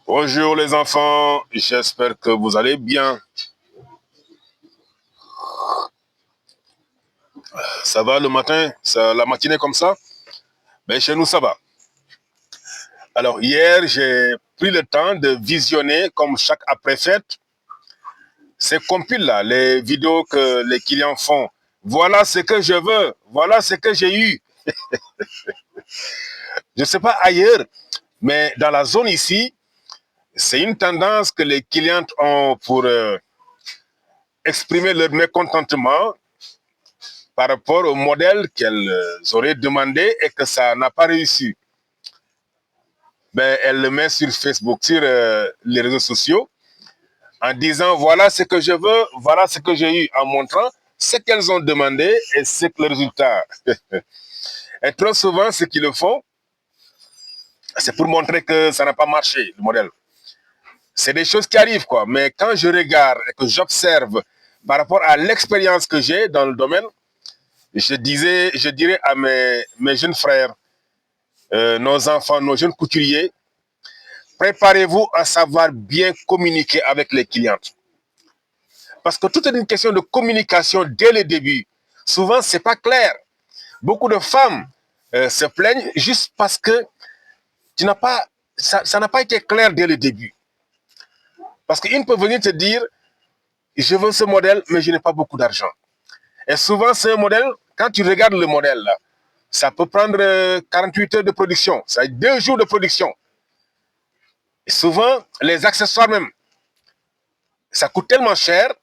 Bonjour les enfants, j'espère que vous allez bien. Ça va le matin, la matinée comme ça? Ben, chez nous, ça va. Alors hier, j'ai pris le temps de visionner, comme chaque après-fête, ces compiles-là, les vidéos que les clients font. Voilà ce que je veux, voilà ce que j'ai eu. Je ne sais pas ailleurs, mais dans la zone ici, c'est une tendance que les clients ont pour exprimer leur mécontentement par rapport au modèle qu'elles auraient demandé et que ça n'a pas réussi. Ben, elle le met sur Facebook, sur les réseaux sociaux, en disant voilà ce que je veux, voilà ce que j'ai eu, en montrant ce qu'elles ont demandé et c'est le résultat. Et trop souvent, ce qu'ils le font, c'est pour montrer que ça n'a pas marché, le modèle. C'est des choses qui arrivent, quoi. Mais quand je regarde et que j'observe par rapport à l'expérience que j'ai dans le domaine, je dirais à mes jeunes frères, nos enfants, nos jeunes couturiers, préparez-vous à savoir bien communiquer avec les clientes. Parce que tout est une question de communication dès le début. Souvent, ce n'est pas clair. Beaucoup de femmes se plaignent juste parce que ça n'a pas été clair dès le début. Parce qu'une peut venir te dire, je veux ce modèle, mais je n'ai pas beaucoup d'argent. Et souvent, c'est un modèle, quand tu regardes le modèle, là, ça peut prendre 48 heures de production. Ça a 2 jours de production. Et souvent, les accessoires même, ça coûte tellement cher.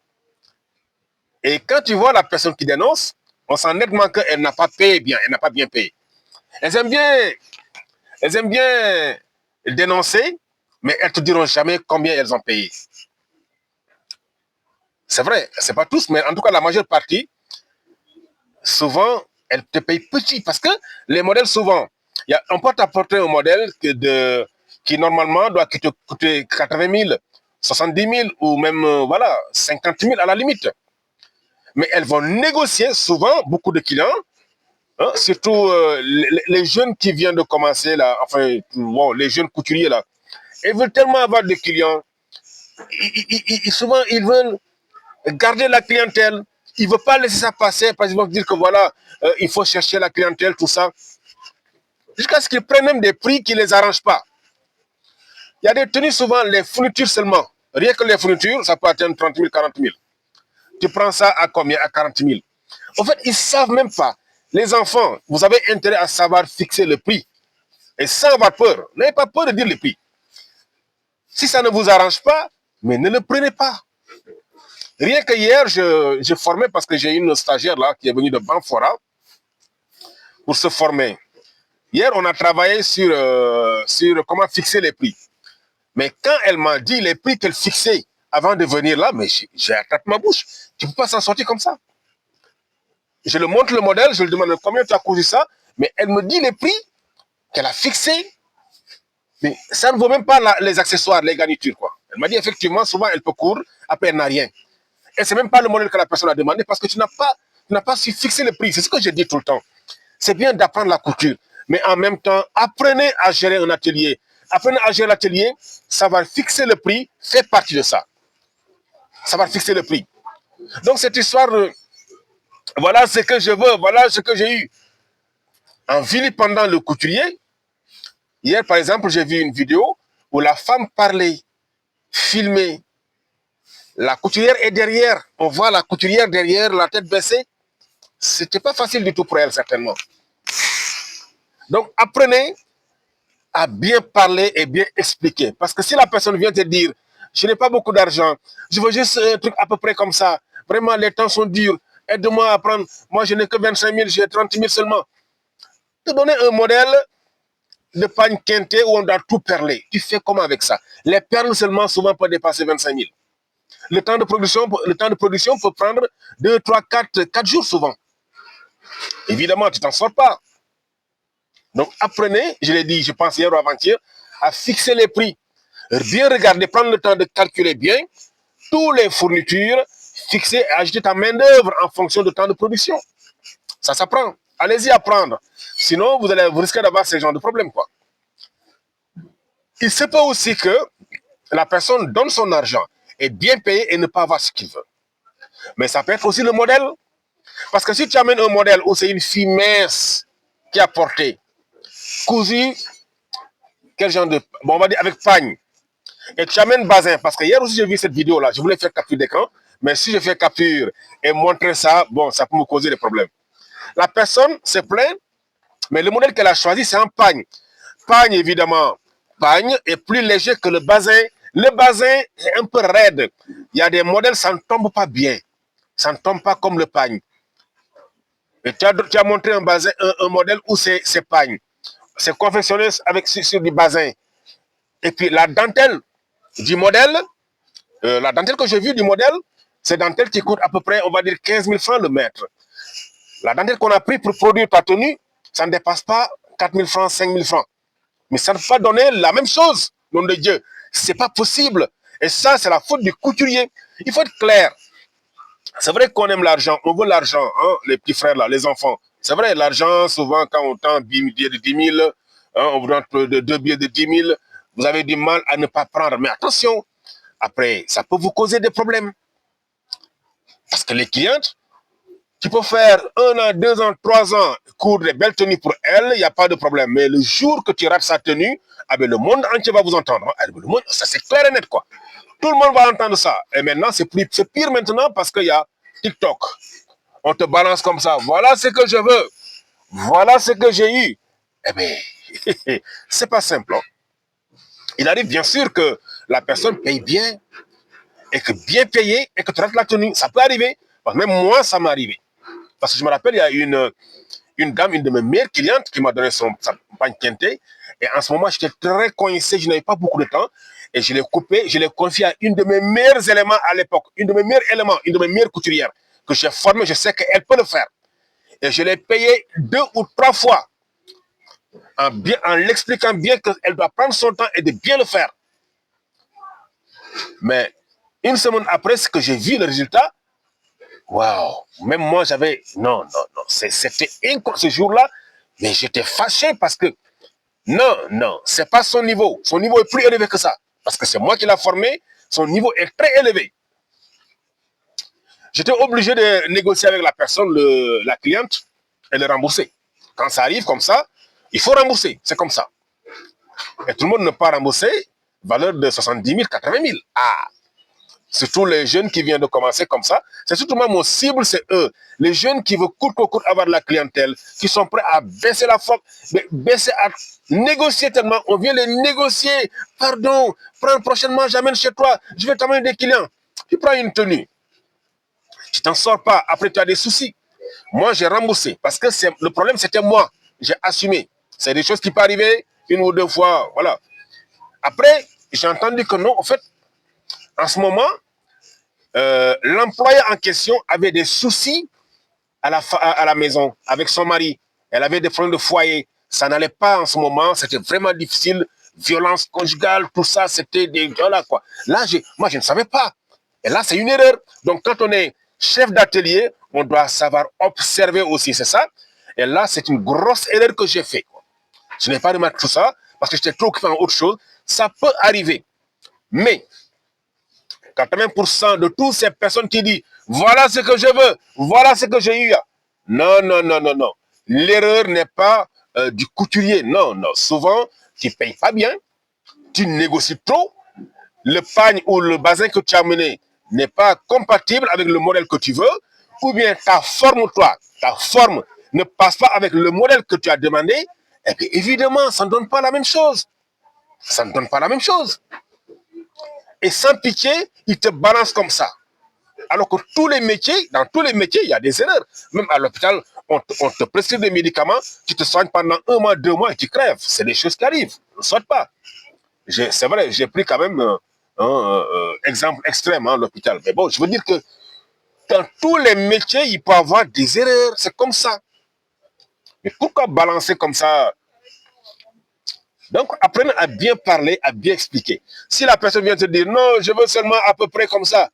Et quand tu vois la personne qui dénonce, on sent nettement qu'elle n'a pas payé bien, elle n'a pas bien payé. Elles aiment bien dénoncer, mais elles ne te diront jamais combien elles ont payé. C'est vrai, ce n'est pas tous, mais en tout cas, la majeure partie, souvent, elles te payent petit parce que les modèles, souvent, on peut t'apporter un modèle qui normalement doit te coûter 80 000, 70 000 ou même voilà, 50 000 à la limite. Mais elles vont négocier souvent, beaucoup de clients, hein, surtout les jeunes qui viennent de commencer là, enfin, bon, les jeunes couturiers là, ils veulent tellement avoir des clients. Souvent, ils veulent garder la clientèle. Ils ne veulent pas laisser ça passer parce qu'ils vont dire que voilà, il faut chercher la clientèle, tout ça. Jusqu'à ce qu'ils prennent même des prix qui ne les arrangent pas. Il y a des tenues, souvent, les fournitures seulement. Rien que les fournitures, ça peut atteindre 30 000, 40 000. Tu prends ça à combien? À 40 000. En fait, ils ne savent même pas. Les enfants, vous avez intérêt à savoir fixer le prix. Et sans avoir peur. N'ayez pas peur de dire le prix. Si ça ne vous arrange pas, mais ne le prenez pas. Rien que hier, je formais parce que j'ai une stagiaire là qui est venue de Banfora pour se former. Hier, on a travaillé sur comment fixer les prix. Mais quand elle m'a dit les prix qu'elle fixait avant de venir là, mais j'ai attrapé ma bouche. Tu ne peux pas s'en sortir comme ça. Je lui montre le modèle, je lui demande combien tu as coûté ça, mais elle me dit les prix qu'elle a fixés. Mais ça ne vaut même pas les accessoires, les garnitures, quoi. Elle m'a dit effectivement, souvent elle peut courir, après elle n'a rien. Et c'est même pas le modèle que la personne a demandé parce que tu n'as pas su fixer le prix. C'est ce que je dis tout le temps. C'est bien d'apprendre la couture, mais en même temps, apprenez à gérer un atelier. Apprenez à gérer l'atelier, savoir fixer le prix fait partie de ça. Savoir fixer le prix. Donc cette histoire, voilà ce que je veux, voilà ce que j'ai eu. En vilipendant le couturier, hier par exemple, j'ai vu une vidéo où la femme parlait, filmait. La couturière est derrière. On voit la couturière derrière, la tête baissée. C'était pas facile du tout pour elle, certainement. Donc, apprenez à bien parler et bien expliquer. Parce que si la personne vient te dire, je n'ai pas beaucoup d'argent, je veux juste un truc à peu près comme ça, vraiment les temps sont durs, aide-moi à prendre, moi je n'ai que 25 000, j'ai 30 000 seulement. Te donner un modèle de pagne quinté où on doit tout perler. Tu fais comment avec ça? Les perles seulement souvent peuvent dépasser 25 000. Le temps de production peut prendre 2, 3, 4 jours souvent. Évidemment, tu t'en sors pas. Donc, apprenez, je l'ai dit, je pense hier ou avant-hier, à fixer les prix. Bien regarder, prendre le temps de calculer bien toutes les fournitures, fixer et ajouter ta main-d'œuvre en fonction du temps de production. Ça s'apprend. Allez-y apprendre. Sinon, vous risquez d'avoir ce genre de problème, quoi. Il se peut aussi que la personne donne son argent, est bien payée et ne pas avoir ce qu'il veut. Mais ça peut être aussi le modèle. Parce que si tu amènes un modèle où c'est une fille mince qui a porté, cousue, quel genre de... Bon, on va dire avec pagne. Et tu amènes Bazin, parce que hier aussi j'ai vu cette vidéo-là, je voulais faire capture d'écran, mais si je fais capture et montrer ça, bon, ça peut me causer des problèmes. La personne se plaint, mais le modèle qu'elle a choisi, c'est un pagne. Pagne, évidemment, pagne est plus léger que le Bazin. Le Bazin est un peu raide. Il y a des modèles, ça ne tombe pas bien. Ça ne tombe pas comme le pagne. Et tu as montré un Bazin, un modèle où c'est pagne. C'est confectionné avec, sur du Bazin. Et puis la dentelle du modèle, la dentelle que j'ai vue du modèle, c'est dentelle qui coûte à peu près, on va dire, 15 000 francs le mètre. La dentelle qu'on a pris pour produire ta tenue, ça ne dépasse pas 4 000 francs, 5 000 francs. Mais ça ne peut pas donner la même chose, nom de Dieu. C'est pas possible. Et ça, c'est la faute du couturier. Il faut être clair. C'est vrai qu'on aime l'argent, on veut l'argent, hein, les petits frères là, les enfants. C'est vrai, l'argent, souvent, quand on tend 10 billets de 10 000, hein, on vous donne deux billets de 10 000, vous avez du mal à ne pas prendre. Mais attention, après, ça peut vous causer des problèmes. Parce que les clientes, tu peux faire 1 an, 2 ans, 3 ans, coudre des belles tenues pour elle, il n'y a pas de problème. Mais le jour que tu rates sa tenue, ah ben, le monde entier va vous entendre. Ah ben, le monde, ça c'est clair et net, quoi. Tout le monde va entendre ça. Et maintenant, c'est pire maintenant parce qu'il y a TikTok. On te balance comme ça. Voilà ce que je veux. Voilà ce que j'ai eu. Eh bien, c'est pas simple. Hein. Il arrive bien sûr que la personne paye bien et que bien payé et que tu rates la tenue. Ça peut arriver. Même moi, ça m'est arrivé. Parce que je me rappelle, il y a une dame, une de mes meilleures clientes qui m'a donné sa pagne quintée. Et en ce moment, j'étais très coincé, je n'avais pas beaucoup de temps. Et je l'ai coupé, je l'ai confié à une de mes meilleurs éléments à l'époque, une de mes meilleurs éléments, une de mes meilleures couturières que j'ai formée, je sais qu'elle peut le faire. Et je l'ai payé 2 ou 3 fois en l'expliquant bien qu'elle doit prendre son temps et de bien le faire. Mais une semaine après, ce que j'ai vu le résultat, waouh, même moi j'avais, non, c'était incroyable ce jour-là, mais j'étais fâché parce que, non, c'est pas son niveau est plus élevé que ça, parce que c'est moi qui l'ai formé, son niveau est très élevé. J'étais obligé de négocier avec la personne, la cliente, et de rembourser. Quand ça arrive comme ça, il faut rembourser, c'est comme ça. Et tout le monde ne peut pas rembourser, valeur de 70 000, 80 000. Ah, surtout les jeunes qui viennent de commencer comme ça. C'est surtout moi, mon cible, c'est eux. Les jeunes qui veulent coûte que coûte avoir de la clientèle, qui sont prêts à baisser la forme, baisser, à négocier tellement. On vient les négocier. Pardon, prends prochainement, j'amène chez toi, je vais t'amener des clients. Tu prends une tenue. Tu t'en sors pas. Après, tu as des soucis. Moi, j'ai remboursé parce que le problème, c'était moi. J'ai assumé. C'est des choses qui peuvent arriver 1 ou 2 fois. Voilà. Après, j'ai entendu que non, en fait, en ce moment, l'employé en question avait des soucis à la maison avec son mari. Elle avait des problèmes de foyer. Ça n'allait pas en ce moment. C'était vraiment difficile. Violence conjugale, tout ça, c'était des... Voilà, quoi. Là, moi, je ne savais pas. Et là, c'est une erreur. Donc, quand on est chef d'atelier, on doit savoir observer aussi, c'est ça. Et là, c'est une grosse erreur que j'ai faite. Je n'ai pas remarqué tout ça parce que j'étais trop occupé en autre chose. Ça peut arriver. Mais 80% de toutes ces personnes qui disent « Voilà ce que je veux, voilà ce que j'ai eu. » Non. L'erreur n'est pas du couturier. Non. Souvent, tu ne payes pas bien, tu négocies trop, le pagne ou le bazin que tu as mené n'est pas compatible avec le modèle que tu veux, ou bien ta forme ne passe pas avec le modèle que tu as demandé, et bien évidemment, ça ne donne pas la même chose. Ça ne donne pas la même chose. Et sans pitié, ils te balancent comme ça. Alors que dans tous les métiers, il y a des erreurs. Même à l'hôpital, on te prescrit des médicaments, tu te soignes pendant 1 mois, 2 mois et tu crèves. C'est des choses qui arrivent. Ne saute pas. C'est vrai, j'ai pris quand même un exemple extrême, hein, l'hôpital. Mais bon, je veux dire que dans tous les métiers, il peut y avoir des erreurs. C'est comme ça. Mais pourquoi balancer comme ça? Donc, apprenez à bien parler, à bien expliquer. Si la personne vient te dire, non, je veux seulement à peu près comme ça,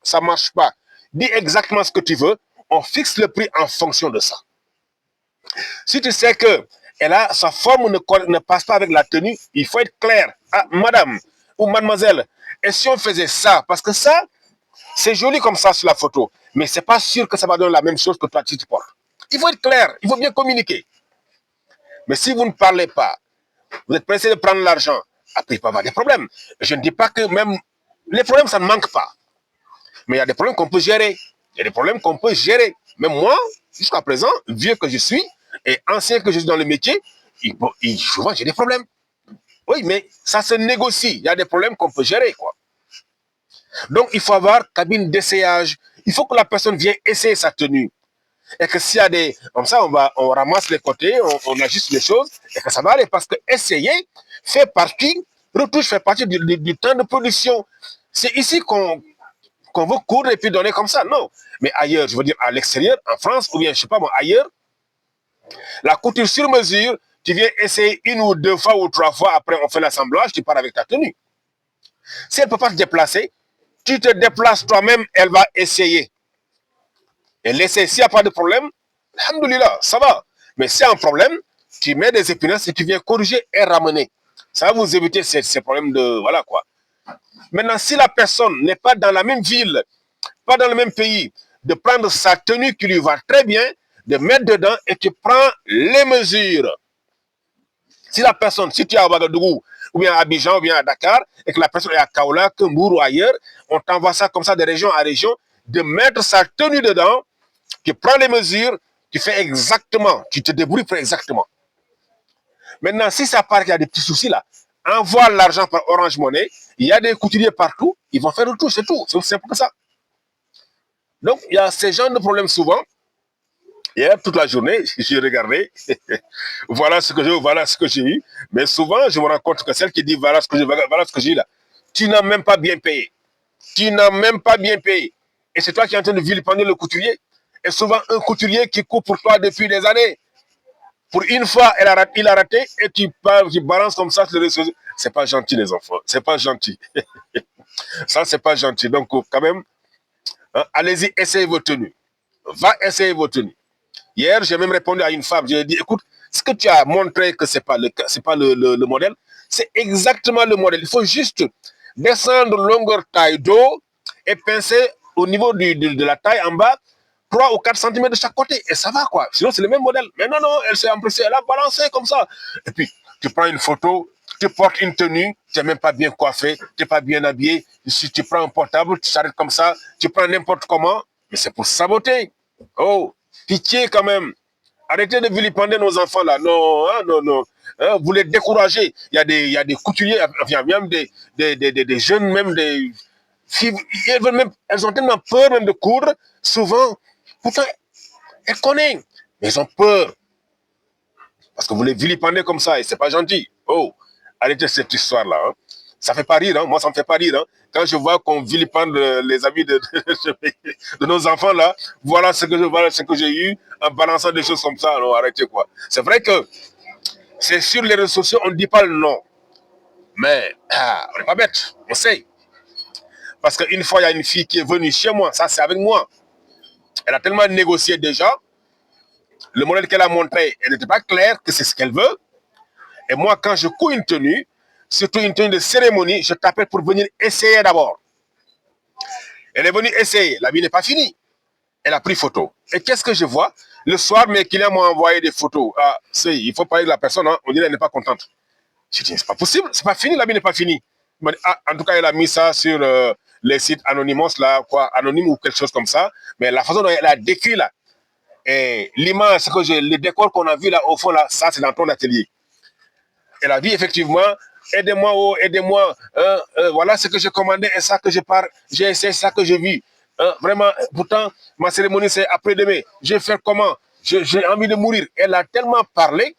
ça ne marche pas. Dis exactement ce que tu veux. On fixe le prix en fonction de ça. Si tu sais que sa forme ne passe pas avec la tenue, il faut être clair. Ah, madame, ou mademoiselle, et si on faisait ça, parce que ça, c'est joli comme ça sur la photo, mais c'est pas sûr que ça va donner la même chose que toi tu portes. Il faut être clair, il faut bien communiquer. Mais si vous ne parlez pas, vous êtes pressé de prendre l'argent, après il peut y avoir des problèmes. Je ne dis pas que même les problèmes, ça ne manque pas. Mais il y a des problèmes qu'on peut gérer. Il y a des problèmes qu'on peut gérer. Même moi, jusqu'à présent, vieux que je suis et ancien que je suis dans le métier, souvent j'ai des problèmes. Oui, mais ça se négocie. Il y a des problèmes qu'on peut gérer, quoi. Donc, il faut avoir cabine d'essayage. Il faut que la personne vienne essayer sa tenue. Et que s'il y a des... Comme ça, on ramasse les côtés, on ajuste les choses, et que ça va aller. Parce que essayer fait partie, retouche fait partie du temps de production. C'est ici qu'on veut coudre et puis donner comme ça. Non. Mais ailleurs, je veux dire à l'extérieur, en France, ou bien, je sais pas moi, ailleurs, la couture sur mesure, tu viens essayer une ou deux fois ou trois fois, après on fait l'assemblage, tu pars avec ta tenue. Si elle ne peut pas se déplacer, tu te déplaces toi-même, elle va essayer. Elle essaie, s'il n'y a pas de problème, alhamdoulilah, ça va. Mais s'il y a un problème, tu mets des épinesses et tu viens corriger et ramener. Ça va vous éviter ces problèmes de... Voilà quoi. Maintenant, si la personne n'est pas dans la même ville, pas dans le même pays, de prendre sa tenue qui lui va très bien, de mettre dedans et tu prends les mesures. Si la personne, si tu es à Ouagadougou, ou bien à Abidjan, ou bien à Dakar, et que la personne est à Kaolack, Mbour ou ailleurs, on t'envoie ça comme ça de région à région, de mettre sa tenue dedans, tu prends les mesures, tu fais exactement, tu te débrouilles pour exactement. Maintenant, si ça part qu'il y a des petits soucis là, envoie l'argent par Orange Money, il y a des couturiers partout, ils vont faire le tour, c'est tout, c'est aussi simple que ça. Donc, il y a ces genres de problèmes souvent. Hier, toute la journée, j'ai regardé, voilà ce que j'ai eu. Mais souvent, je me rends compte que celle qui dit voilà ce que j'ai eu là, tu n'as même pas bien payé. Tu n'as même pas bien payé. Et c'est toi qui es en train de vilipender le couturier. Et souvent, un couturier qui coupe pour toi depuis des années. Pour une fois, il a raté et tu balances comme ça sur les réseaux. C'est pas gentil, les enfants. C'est pas gentil. Ça, c'est pas gentil. Donc, quand même, hein, allez-y, essayez vos tenues. Va essayer vos tenues. Hier, j'ai même répondu à une femme. J'ai dit, écoute, ce que tu as montré que c'est pas le modèle, c'est exactement le modèle. Il faut juste descendre longueur taille d'eau et pincer au niveau de la taille en bas 3 ou 4 cm de chaque côté. Et ça va, quoi. Sinon, c'est le même modèle. Mais non, non, elle s'est empressée, elle a balancé comme ça. Et puis, tu prends une photo, tu portes une tenue, tu n'es même pas bien coiffé, tu n'es pas bien habillé. Si tu prends un portable, tu s'arrêtes comme ça, tu prends n'importe comment, mais c'est pour saboter. Oh, pitié quand même. Arrêtez de vilipender nos enfants là. Non, hein, non, non. Hein, vous les découragez. Il y a des couturiers, enfin, même des jeunes, même des filles, elles ont tellement peur même de coudre, souvent. Pourtant, elles connaissent, mais ils ont peur. Parce que vous les vilipendez comme ça et c'est pas gentil. Oh, arrêtez cette histoire-là. Hein. Ça fait pas rire, hein. Moi ça me fait pas rire. Hein. Quand je vois qu'on vilipende les amis de nos enfants là, voilà ce que j'ai eu en balançant des choses comme ça. Alors arrêtez quoi. C'est vrai que c'est sur les réseaux sociaux, on ne dit pas le nom. Mais on n'est pas bête, on sait. Parce qu'une fois, il y a une fille qui est venue chez moi, ça c'est avec moi. Elle a tellement négocié déjà. Le modèle qu'elle a montré, elle n'était pas claire que c'est ce qu'elle veut. Et moi, quand je couds une tenue, surtout une tenue de cérémonie, je t'appelle pour venir essayer d'abord. Elle est venue essayer. La vie n'est pas finie. Elle a pris photo. Et qu'est-ce que je vois? Le soir, mes clients m'ont envoyé des photos. Ah, il faut parler de la personne. Hein. On dirait qu'elle n'est pas contente. Je dis, c'est pas possible. C'est pas fini. La vie n'est pas finie. Ah, en tout cas, elle a mis ça sur les sites Anonymous, là, quoi, Anonyme ou quelque chose comme ça. Mais la façon dont elle a décrit là, et l'image, le décor qu'on a vu là, au fond, là, ça, c'est dans ton atelier. Elle a dit effectivement, aidez-moi, oh, aidez-moi, voilà ce que j'ai commandé et ça que je pars, j'ai essayé ça que j'ai vu. Vraiment, pourtant, ma cérémonie c'est après-demain. Je vais faire comment? J'ai envie de mourir. Elle a tellement parlé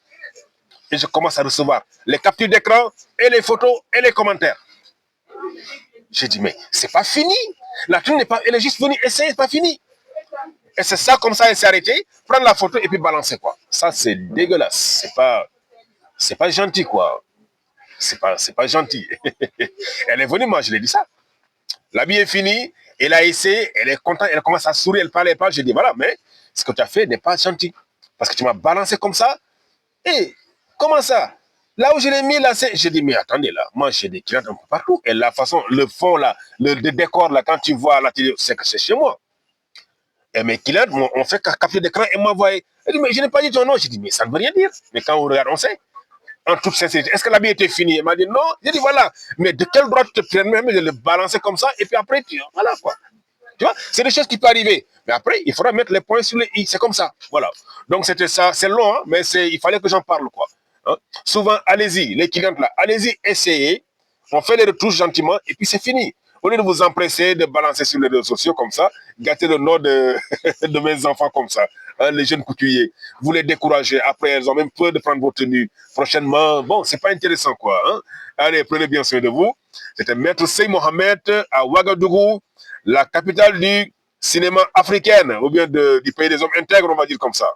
et je commence à recevoir les captures d'écran et les photos et les commentaires. J'ai dit, mais c'est pas fini. La tenue n'est pas, elle est juste venue essayer, c'est pas fini. Et c'est ça, comme ça, elle s'est arrêtée, prendre la photo et puis balancer, quoi. Ça, c'est dégueulasse. C'est pas gentil, quoi. C'est pas gentil. Elle est venue, moi, je lui ai dit ça. L'habit est fini, elle a essayé, elle est contente, elle commence à sourire, elle parle, J'ai dit, voilà, mais ce que tu as fait n'est pas gentil. Parce que tu m'as balancé comme ça. Et comment ça? Là où je l'ai mis, là, j'ai dit, mais attendez, là, moi, j'ai des clients un peu partout. Et la façon, le fond, là, le décor, là, quand tu vois à la télé, c'est que c'est chez moi. Et mes clients ont fait capture d'écran et m'envoient. Elle dit, mais je n'ai pas dit ton nom. J'ai dit, mais ça ne veut rien dire. Mais quand on regarde, on sait. En toute sincérité, est-ce que la vie était finie? Elle m'a dit, non. J'ai dit, voilà. Mais de quel droit tu te permets de le balancer comme ça? Et puis après, voilà, quoi. Tu vois, c'est des choses qui peuvent arriver. Mais après, il faudra mettre les points sur les i. C'est comme ça. Voilà. Donc, c'était ça. C'est long, hein, mais il fallait que j'en parle, quoi. Hein? Souvent, allez-y, les clients là, allez-y, essayez. On fait les retouches gentiment et puis c'est fini. Au lieu de vous empresser de balancer sur les réseaux sociaux comme ça, gâter le nom de, de mes enfants comme ça, hein, les jeunes couturiers. Vous les découragez. Après, elles ont même peur de prendre vos tenues. Prochainement, bon, c'est pas intéressant, quoi. Hein? Allez, prenez bien soin de vous. C'était Maître Sey Mohamed à Ouagadougou, la capitale du cinéma africain, ou bien du pays des hommes intègres, on va dire comme ça.